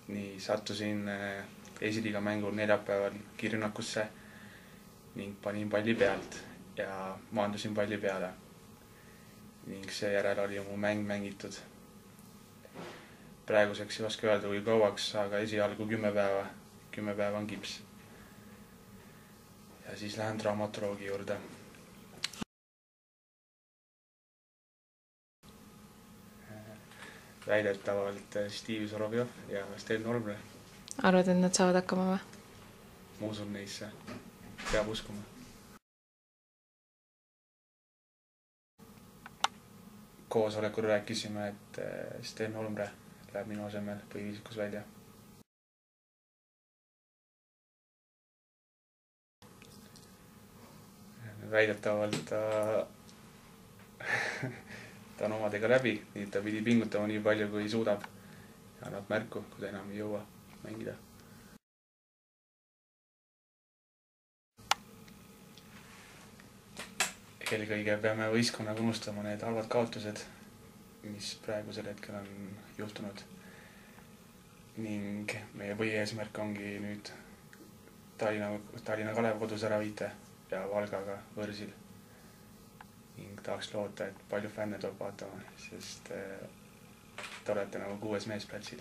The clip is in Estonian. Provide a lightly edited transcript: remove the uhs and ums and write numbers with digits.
Nii sattusin esiliiga mängul neljapäeval kiirrünnakusse ning panin palli pealt ja maandusin palli peale. Ning seejärel oli mu mäng mängitud. Praeguseks ei oska öelda kui kauaks, aga esialgu 10 päeva. 10 päeva on kips. Ja siis lähen traumatoloogi juurde. Väidetavalt Steve Solovjov ja Sten Olmre. Arvad, et nad saavad hakkama või? Ma usun neisse. Peab uskuma. Koosolekul rääkisime, et Sten Olmre läheb minu asemel põhiviisikus välja. Väidetavalt ta on omadega läbi, nii ta pidi pingutama nii palju, kui suudab ja annab märku, kui ta enam ei jõua mängida. Eelkõige peame võistkonnaga unustama need halvad kaotused, mis praegusel hetkel on juhtunud. Ning meie põhieesmärk ongi nüüd Tallinna Kalev kodus ära võita ja Valgaga võrsil. Ning tahaks loota, et palju fänne tuleb vaatama, sest te olete nagu 6. mees platsil.